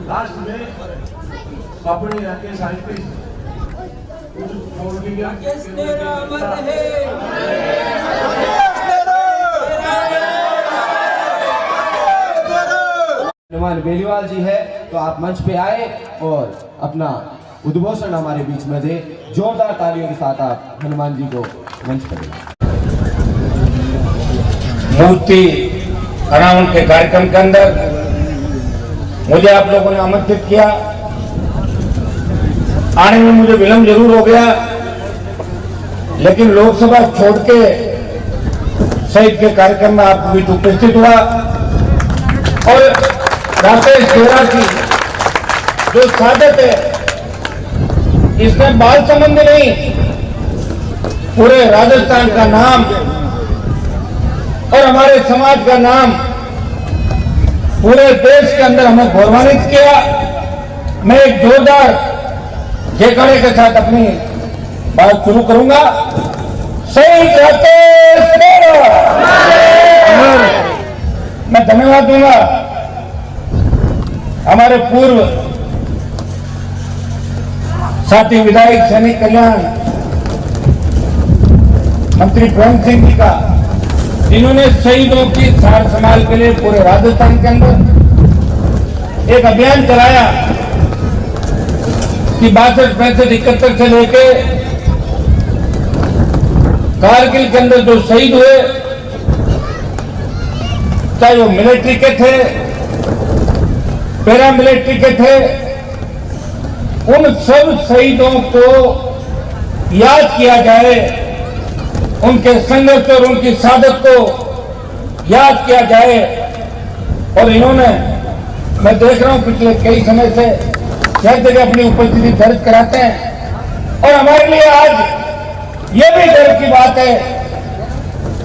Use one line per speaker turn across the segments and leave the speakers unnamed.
Last में अपने Rakesh artist
Hanuman बेलीवाल जी है, तो आप मंच पे आए और अपना उद्घोषण हमारे बीच में दे। जोरदार तालियों के साथ आप हनुमान जी को मंच पर दें।
मूर्ति अनावरण के कार्यक्रम के अंदर मुझे आप लोगों ने आमंत्रित किया। आने में मुझे विलंब जरूर हो गया, लेकिन लोकसभा छोड़ के शहीद के कार्यक्रम में आप भी उपस्थित हुआ और राकेश खेरा की जो सादत है, इसमें बाल संबंध नहीं, पूरे राजस्थान का नाम और हमारे समाज का नाम पूरे देश के अंदर हमें गौरवान्वित किया। मैं एक जोरदार जयकारे के साथ अपनी बात शुरू करूंगा। शहीद राकेश खेरा। मैं धन्यवाद दूंगा हमारे पूर्व साथी विधायक सैनिक कल्याण मंत्री प्रेम सिंह जी का, जिन्होंने शहीदों की सार संभाल के लिए पूरे राजस्थान के अंदर एक अभियान चलाया कि 62, 65, 71 से लेके कारगिल के अंदर जो शहीद हुए, चाहे वो मिलिट्री के थे, पैरा मिलिट्री के थे, उन सब शहीदों को याद किया जाए, उनके संघर्ष और उनकी शहादत को याद किया जाए। और इन्होंने, मैं देख रहा हूं पिछले कई समय से हर जगह अपनी उपस्थिति दर्ज कराते हैं। और हमारे लिए आज ये भी गर्व की बात है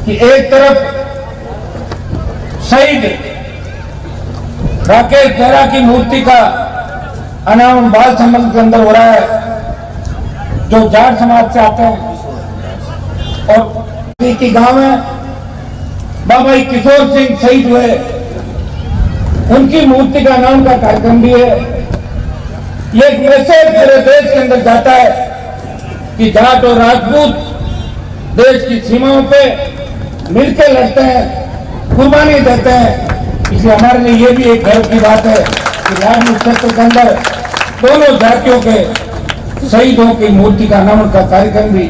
कि एक तरफ शहीद राकेश खेरा की मूर्ति का अनावरण बाल सम्मेलन के अंदर हो रहा है, जो जाट समाज से आते हैं, और की गांव में बाबा किशोर सिंह शहीद हुए, उनकी मूर्ति का नाम का कार्यक्रम भी है। ये एक मैसेज पूरे देश के अंदर जाता है कि जाट और राजपूत देश की सीमाओं पे मिलकर लड़ते हैं, कुर्बानी देते हैं। इसलिए हमारे लिए ये भी एक गर्व की बात है कि राजनीतिक क्षेत्र के अंदर दोनों जातियों के शहीदों की मूर्ति का अनावरण का कार्यक्रम भी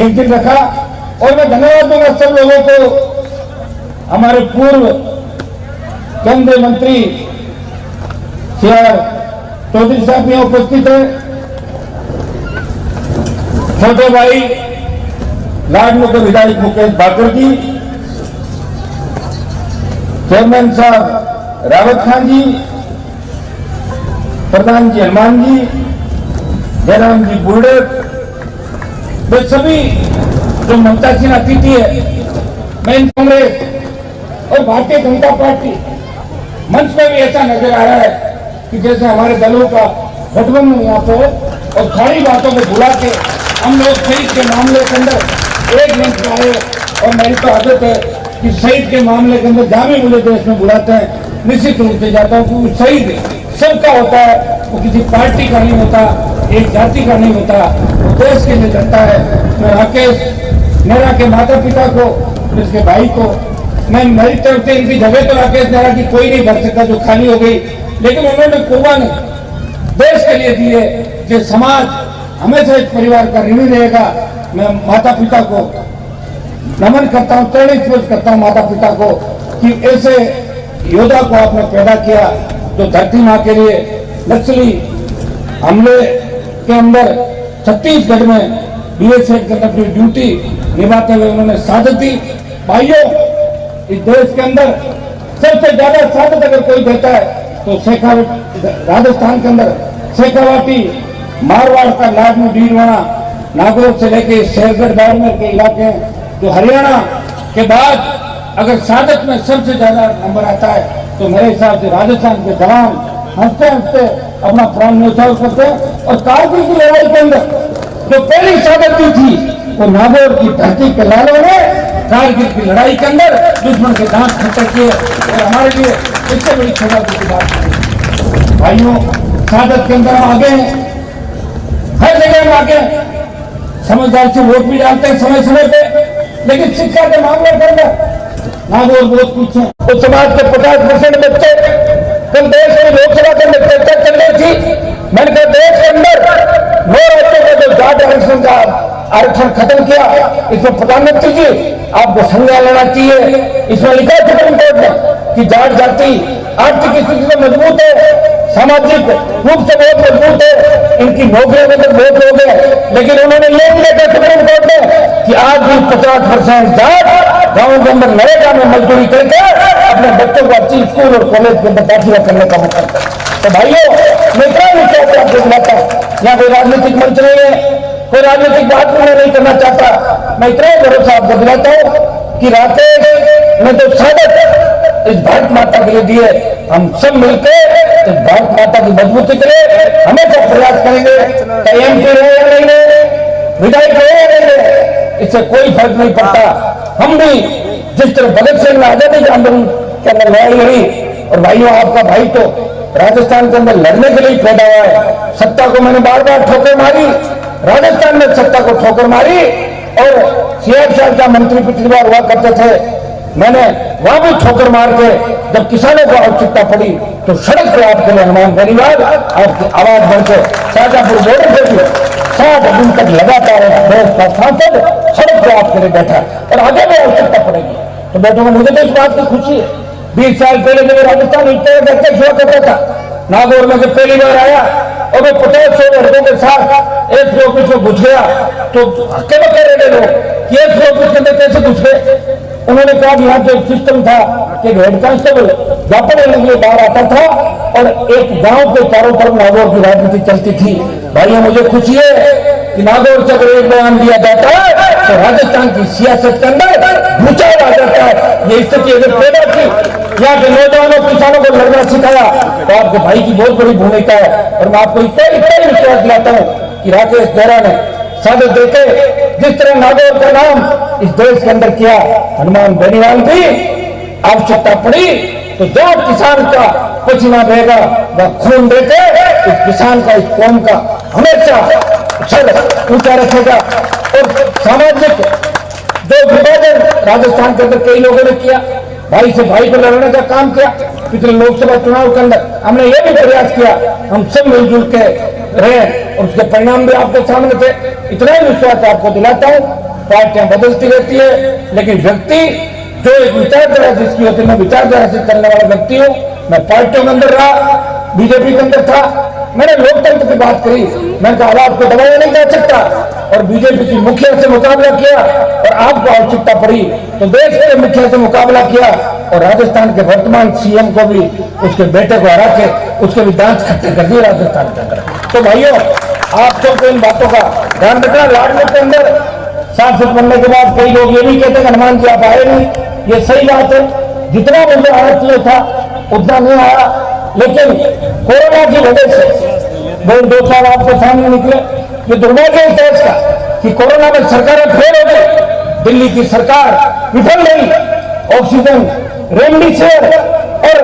एक दिन रखा। और मैं धन्यवाद दूंगा सब लोगों को। हमारे पूर्व केंद्रीय मंत्री सीआर चौधरी साहब यहाँ उपस्थित है, छोटे भाई लाडनू के विधायक मुकेश बाकर जी, चेयरमैन साहब रावत खान जी, प्रधान जी हनुमान जी, जयराम जी बुर्डे, वे सभी जो मंचासीन अतिथि है। मैं इन कांग्रेस और भारतीय जनता पार्टी मंच में भी ऐसा नजर आ रहा है कि जैसे हमारे दलों का गठबंधन यहाँ पे, और सारी बातों को भुला के हम लोग शहीद के मामले के अंदर एक मंच में आए। और मेरी तो आदत है कि शहीद के मामले के अंदर जहां भी मुझे देश में बुलाते हैं, निश्चित रूप से जाता हूँ, क्योंकि शहीद सबका होता है, वो किसी पार्टी का नहीं होता, एक जाति का नहीं होता, वो देश के लिए लड़ता है। मैं राकेश नेहरा के माता पिता को, इसके भाई को, मैं मेरी तरफ से इनकी जगह तो राकेश नेहरा की कोई नहीं भर सकता जो खाली हो गई, लेकिन उन्होंने कुर्बानी देश के लिए दी है। जो समाज हमेशा इस परिवार का ऋणी रहेगा। मैं माता पिता को नमन करता हूँ, चरण स्पर्श करता हूँ माता पिता को कि ऐसे योद्धा को आपने पैदा किया जो धरती माँ के लिए नक्सली हमले के अंदर छत्तीसगढ़ में बीएसएफ के अंदर ड्यूटी निभाते हुए उन्होंने शहादत दी। भाइयों, इस देश के अंदर सबसे ज्यादा शहादत अगर कोई देता है तो शेखावट, राजस्थान के अंदर शेखावाटी, मारवाड़ का लाडनू, भीलवाड़ा, नागौर से लेके शेरगढ़, बाड़मेर के इलाके, जो हरियाणा के बाद अगर शहादत में सबसे ज्यादा नंबर आता है तो मेरे हिसाब से राजस्थान के जवान हंसते हंसते अपना प्राण न्यौछावर करते हैं। और कारगिल की लड़ाई के अंदर जो पहली शहादत दी थी वो नागौर की धरती के लालों ने कारगिल की लड़ाई के अंदर दुश्मन के दांत खट्टे किए और हमारे लिए इससे बड़ी सौभाग्य की बात है। भाइयों, शहादत के अंदर हम आगे हैं, हर जगह हम आगे हैं, समझदार से वोट भी डालते हैं समय समय पे, लेकिन शिक्षा के मामले के अंदर नागौर बहुत कुछ है। तो समाज के 50% बच्चे, कल देश में लोकसभा के अंदर चर्चा चल रही थी, मैंने कहा देश के अंदर 9 राज्यों का जो जाट आरक्षण का आरक्षण खत्म किया, इसमें प्रधानमंत्री जी आपको संज्ञान लेना चाहिए। इसमें लिखा है सुप्रीम कोर्ट में कि जाट जाति आर्थिक स्थिति से मजबूत है, सामाजिक रूप से बहुत मजबूत है, इनकी नौकरियों में तो बहुत लोग हैं, लेकिन उन्होंने ये भी लिखा सुप्रीम कोर्ट में कि आज भी 50% जाट गांवों के अंदर नरेगा में मजदूरी करके अपने बच्चों को अच्छी स्कूल और कॉलेज के अंदर दाखिला करने का मौका करते हैं। तो भाइयों, मैं इतना विश्वास आपको दिलाता हूं, यहाँ कोई राजनीतिक मंच नहीं है, कोई राजनीतिक बात मैं नहीं करना चाहता, मैं इतना भरोसा आपको दिलाता हूं कि राकेश ने तो शहादत इस भारत माता के लिए दी है। हम सब मिलकर इस भारत माता की मजबूती के लिए हमेशा प्रयास करेंगे, चाहे MP रहे या नहीं रहे, विधायक रहे या नहीं रहे, इससे कोई फर्क नहीं पड़ता। हम भी जिस तरह भगत सिंह ने आजादी के आंदोलन के अंदर लड़ाई लड़ी, और भाइयों आपका भाई तो राजस्थान के अंदर लड़ने के लिए पैदा हुआ है। सत्ता को मैंने बार बार ठोकर मारी, राजस्थान में सत्ता को ठोकर मारी, और CR का मंत्री पिछली बार हुआ करते थे, मैंने वहां भी ठोकर मार के जब किसानों को आवश्यकता पड़ी तो सड़क पे आपके लिए हनुमान बेनीवाल आपकी आवाज बढ़कर शाहजहांपुर बॉर्डर से भी 60 दिन तक लगातार देश का सांसद सड़क पे आपके लिए बैठा, और आगे भी आवश्यकता पड़ेगी। तो बेटों में मुझे तो इस बात की खुशी है, 20 साल पहले जब राजस्थान अध्यक्ष हुआ करता था, नागौर में जब पहली बार आया और मैं 50-100 लड़कों के साथ एक ऑफिस में घुस गया, तो अकेले कह रहे लोग कि एक ऑफिस के अंदर कैसे घुस गए। उन्होंने कहा कि यहाँ जो सिस्टम था कि हेड कांस्टेबल व्यापार लेने के लिए बाहर आता था, और एक गांव के चारों तरफ नागौर की राजनीति चलती थी। भाइयों, मुझे खुशी है कि नागौर से अगर एक बयान दिया जाता है तो राजस्थान की सियासत के अंदर भूचाल आ जाता है। ये स्थिति अगर पैदा की, यहाँ के नौजवानों किसानों को लड़ना सिखाया, तो आपके भाई की बहुत बड़ी भूमिका है। और मैं आपको इतना ही विश्वास दिलाता हूँ कि राकेश देहरा ने शहादत देके जिस तरह नागौर का नाम इस देश के अंदर किया, हनुमान बेनीवाल भी आवश्यकता पड़ी तो जो किसान का पसीना रहेगा वह खून देके इस किसान का, इस कौम का हमेशा सर ऊंचा रखेगा। और सामाजिक जो विभाजन राजस्थान के अंदर कई लोगों ने किया, भाई से भाई को लड़ने का काम किया, पिछले लोकसभा चुनाव के अंदर हमने ये भी प्रयास किया, हम सब मिलजुल के रहे और उसके परिणाम भी आपके सामने थे। इतना ही विश्वास आपको दिलाता हूँ, पार्टियां बदलती रहती है, लेकिन व्यक्ति जो एक विचारधारा जिसकी होती है, मैं विचारधारा से चलने वाला व्यक्ति हूँ। मैं पार्टियों के अंदर रहा, बीजेपी के अंदर था, मैंने लोकतंत्र की बात करी, मैंने कहा आवाज को दबाया नहीं जा सकता, और बीजेपी की मुखिया से मुकाबला किया, और आपको आवश्यकता पड़ी तो देश के मुखिया से मुकाबला किया, और राजस्थान के वर्तमान CM को भी उसके बेटे को हरा के उसके भी दांत खट्टे कर दिए राजस्थान के अंदर। तो भाइयों, आप सबको इन बातों का ध्यान रखना। लाडपुर के अंदर सांसद बनने के बाद कई लोग ये भी कहते हैं हनुमान जी आप आए नहीं, ये सही बात है, जितना मुझे आना चाहिए था उतना नहीं आया, लेकिन कोरोना की वजह से 2 साल आपके सामने निकले। ये दुर्भाग्य है देश का कि कोरोना में सरकारें फेल हो गई, दिल्ली की सरकार विफल रही, ऑक्सीजन, रेमडेसिविर, और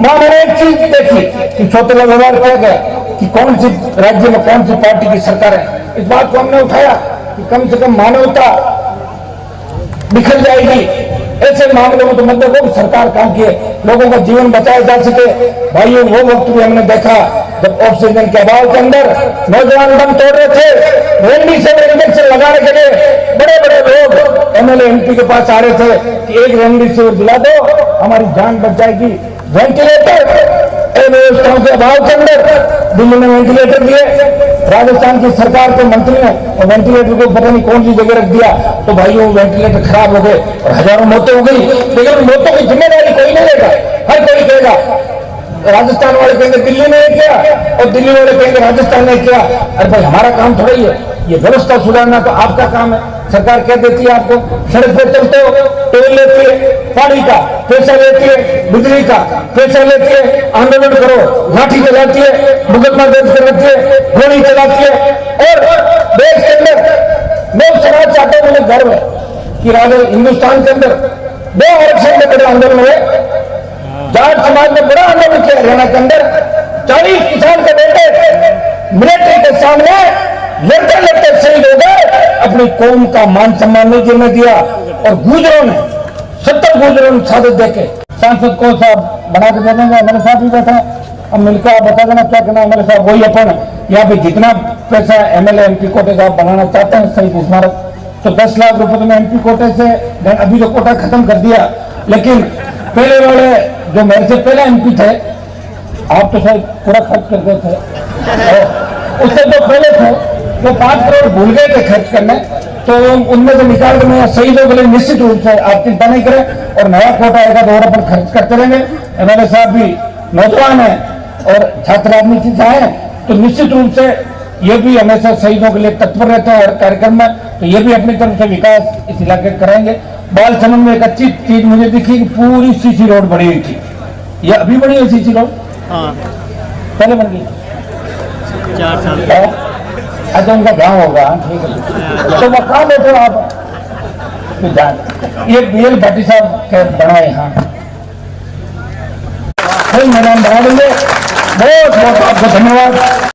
मैंने एक चीज देखी कि छोटे व्यवहार किया गया कि कौन सी राज्य में कौन सी पार्टी की सरकार है। इस बात को हमने उठाया कि कम से कम मानवता बिखर जाएगी, ऐसे मामलों में तो मतलब वो सरकार काम किए, लोगों का जीवन बचाया जा सके। भाइयों, वो वक्त भी हमने देखा जब ऑक्सीजन के अभाव के अंदर नौजवान दम तोड़ रहे थे, रेमडेसिविर इंजेक्शन लगाने के लिए बड़े बड़े लोग MLA MP के पास आ रहे थे कि एक रेमडेसिविर दिला दो, हमारी जान बच जाएगी। वेंटिलेटर व्यवस्थाओं के अभाव के अंदर दिल्ली में वेंटिलेटर दिए, राजस्थान की सरकार के मंत्री ने और वेंटिलेटर को पता नहीं कौन सी जगह रख दिया, तो भाइयों वेंटिलेटर खराब हो गए और हजारों मौतें हो गई। लेकिन मौतों की जिम्मेदारी कोई नहीं लेगा, हर कोई कहेगा राजस्थान वाले कहेंगे दिल्ली ने किया, और दिल्ली वाले कहेंगे राजस्थान ने किया। अरे भाई, हमारा काम थोड़ा ही है, ये व्यवस्था सुधारना तो आपका काम है। सरकार कह देती है आपको, सड़क पर चलते हो टोल लेती है, पानी का पैसा लेती है, बिजली का पैसा लेती है, आंदोलन करो लाठी चलाती है, मुकदमा दर्ज कराती है, गोली चलाती है। और देश के अंदर मैं समाज चाहता हूँ, मुझे गर्व है कि राजस्थान हिंदुस्तान के अंदर 2 आरक्षण में बड़े आंदोलन हुए, जाट समाज ने बड़ा आंदोलन किया हरियाणा के अंदर। 40 किसान के बेटे मिलिट्री के सामने लड़ते लड़ते शहीद हो गए, अपनी कौम का मान सम्मान नहीं जीने दिया। और गुजरों ने 70 गुजरों ने शहादत देके सांसद को साहब बना के दे देंगे। एमएलए साहब भी बैठे, अब मिलकर आप बता देना क्या करना एमएलए साहब। वही अपन यहाँ पे जितना पैसा एमएलए एमपी कोटे का आप बनाना चाहते हैं शहीद स्मारक, तो 10 लाख रुपए तो मैं एमपी कोटे से, अभी तो कोटा खत्म कर दिया, लेकिन पहले वाले जो मेरे से पहले एमपी थे, आप तो शायद पूरा खर्च कर गए थे, उससे तो पहले थे तो 5 करोड़ भूल गए थे खर्च करने, तो उनमें से निकाल के मैं शहीदों के लिए निश्चित रूप से आप चिंता नहीं करें। और नया कोटा आएगा तो और अपन खर्च करते रहेंगे। एमएलए साहब भी नौजवान है और छात्र राजनीति से आए, तो निश्चित रूप से ये भी हमेशा शहीदों के लिए तत्पर रहते हैं हर कार्यक्रम में, तो ये भी अपनी तरफ से विकास इस इलाके का कराएंगे। बाल समन में एक अच्छी चीज मुझे दिखी कि पूरी सीसी रोड बनी हुई थी, ये अभी बनी है सीसी रोड, पहले बन गई
4 साल।
अच्छा उनका गाँव होगा, ठीक है, तो वह कहाँ बैठे आप, ये बीएल भट्टी साहब के बनाए, हाँ मैदान बना देंगे। बहुत बहुत आपको धन्यवाद।